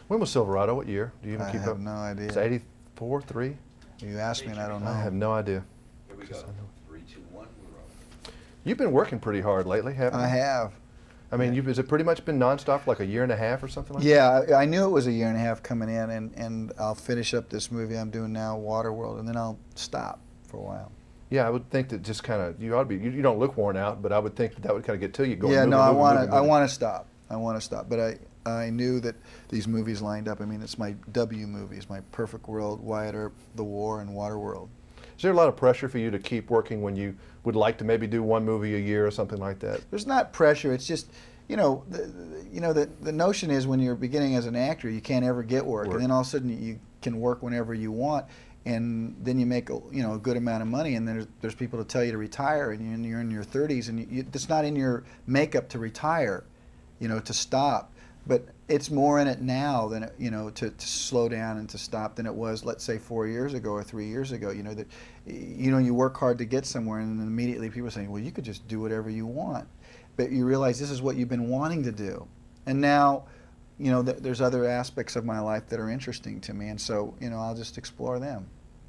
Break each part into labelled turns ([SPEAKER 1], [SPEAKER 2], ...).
[SPEAKER 1] When was Silverado? What year? Do you even
[SPEAKER 2] I
[SPEAKER 1] keep
[SPEAKER 2] have
[SPEAKER 1] up?
[SPEAKER 2] no idea.
[SPEAKER 1] It's 84, 3?
[SPEAKER 2] You asked me and I don't know.
[SPEAKER 1] I have no idea.
[SPEAKER 3] Here we go. 3, 2, 1. We're on.
[SPEAKER 1] You've been working pretty hard lately, haven't you?
[SPEAKER 2] I have.
[SPEAKER 1] I mean, has it pretty much been nonstop for like a year and a half or something like that?
[SPEAKER 2] Yeah, I knew it was a year and a half coming in, and I'll finish up this movie I'm doing now, Waterworld, and then I'll stop for a while.
[SPEAKER 1] Yeah, I would think that just kind of, you ought to be, you don't look worn out, but I would think that would kind of get to you going.
[SPEAKER 2] Yeah, no,
[SPEAKER 1] moving,
[SPEAKER 2] I want to stop. I want to stop, but I knew that these movies lined up. I mean, it's my W movies, my Perfect World, Wyatt Earp, The War, and Waterworld.
[SPEAKER 1] Is there a lot of pressure for you to keep working when you would like to maybe do one movie a year or something like that?
[SPEAKER 2] There's not pressure. It's just, the notion is when you're beginning as an actor, you can't ever get work, and then all of a sudden you can work whenever you want, and then you make a good amount of money, and there's people to tell you to retire, and you're in your 30s, and it's not in your makeup to retire, to stop. But it's more in it now than to slow down and to stop than it was, let's say, 4 years ago or 3 years ago. You work hard to get somewhere, and then immediately people are saying, well, you could just do whatever you want. But you realize this is what you've been wanting to do. And now, there's other aspects of my life that are interesting to me, and so, I'll just explore them.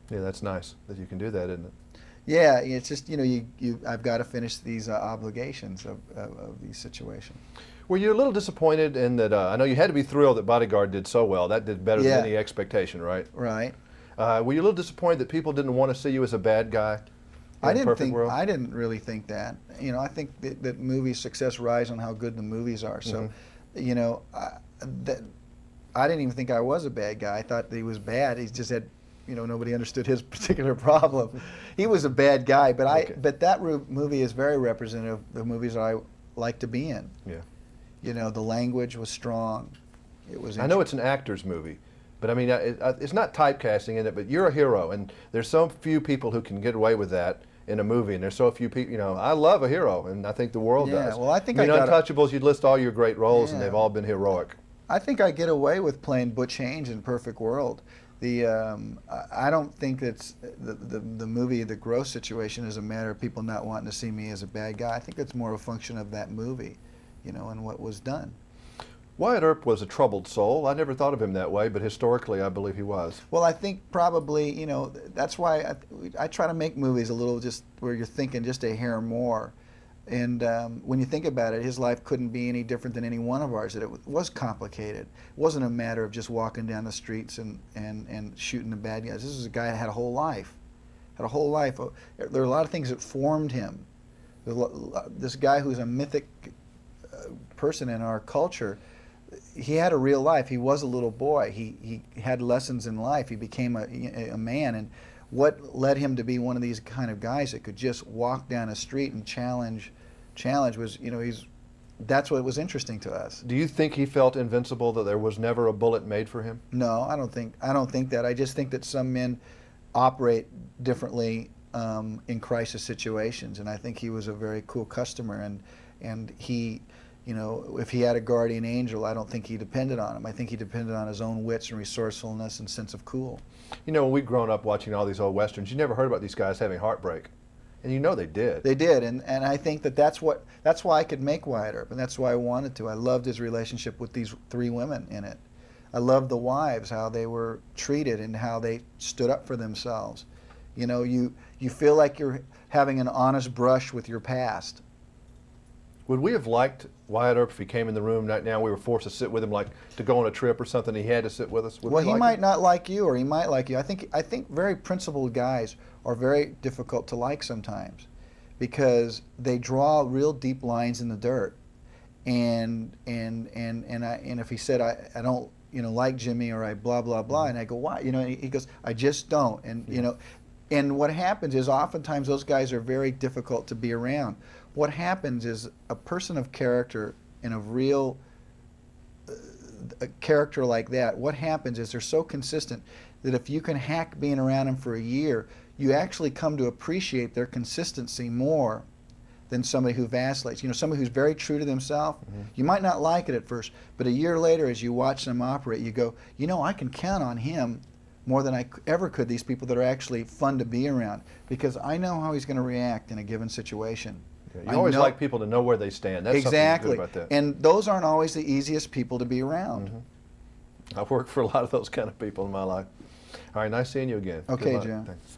[SPEAKER 1] Yeah, that's nice that you can do that, isn't it?
[SPEAKER 2] Yeah, it's just, I've got to finish these obligations of these situations.
[SPEAKER 1] Were you a little disappointed in that, I know you had to be thrilled that Bodyguard did so well. That did better than any expectation, right?
[SPEAKER 2] Right.
[SPEAKER 1] Were you a little disappointed that people didn't want to see you as a bad guy?
[SPEAKER 2] I didn't really think that. I think that movie success rides on how good the movies are. So, I didn't even think I was a bad guy. I thought that he was bad. He just had, nobody understood his particular problem. He was a bad guy, but but that movie is very representative of the movies I like to be in.
[SPEAKER 1] Yeah.
[SPEAKER 2] The language was strong. It was.
[SPEAKER 1] I know it's an actor's movie, but I mean, it's not typecasting in it. But you're a hero, and there's so few people who can get away with that in a movie, and there's so few people. I love a hero, and I think the world does.
[SPEAKER 2] Well, I think
[SPEAKER 1] Untouchables. You'd list all your great roles, and they've all been heroic.
[SPEAKER 2] I think I get away with playing Butch Haynes in Perfect World. I don't think it's the movie, the Gross situation, is a matter of people not wanting to see me as a bad guy. I think it's more a function of that movie, and what was done.
[SPEAKER 1] Wyatt Earp was a troubled soul. I never thought of him that way, but historically I believe he was.
[SPEAKER 2] Well, I think probably, that's why I try to make movies a little just where you're thinking just a hair more. And when you think about it, his life couldn't be any different than any one of ours. That it was complicated. It wasn't a matter of just walking down the streets and shooting the bad guys. This was a guy that had a whole life. There are a lot of things that formed him. This guy who's a mythic person in our culture, he had a real life. He was a little boy. He had lessons in life. He became a man. And what led him to be one of these kind of guys that could just walk down a street and challenge was, that's what was interesting to us.
[SPEAKER 1] Do you think he felt invincible, that there was never a bullet made for him?
[SPEAKER 2] No, I don't think that. I just think that some men operate differently in crisis situations, and I think he was a very cool customer, and he, if he had a guardian angel, I don't think he depended on him. I think he depended on his own wits and resourcefulness and sense of cool.
[SPEAKER 1] When we've grown up watching all these old westerns, you never heard about these guys having heartbreak, and they did.
[SPEAKER 2] They did, and I think that's why I could make Wyatt Earp, and that's why I wanted to. I loved his relationship with these 3 women in it. I loved the wives, how they were treated and how they stood up for themselves. You feel like you're having an honest brush with your past.
[SPEAKER 1] Would we have liked Wyatt Earp if he came in the room right now, we were forced to sit with him, like to go on a trip or something, he had to sit with us?
[SPEAKER 2] Well, he might not like you, or he might like you. I think very principled guys are very difficult to like sometimes, because they draw real deep lines in the dirt. And if he said, I don't like Jimmy, or I blah blah blah, and I go, why? He goes, I just don't. And and what happens is oftentimes those guys are very difficult to be around. What happens is a person of character and of real a character like that, what happens is they're so consistent that if you can hack being around them for a year, you actually come to appreciate their consistency more than somebody who vacillates. Somebody who's very true to themselves, you might not like it at first, but a year later as you watch them operate, you go, I can count on him more than I ever could these people that are actually fun to be around, because I know how he's going to react in a given situation.
[SPEAKER 1] You always like people to know where they stand. That's
[SPEAKER 2] exactly.
[SPEAKER 1] Something good about that.
[SPEAKER 2] And those aren't always the easiest people to be around.
[SPEAKER 1] I've worked for a lot of those kind of people in my life. All right, nice seeing you again. Good
[SPEAKER 2] Okay,
[SPEAKER 1] luck.
[SPEAKER 2] Jim.
[SPEAKER 1] Thanks.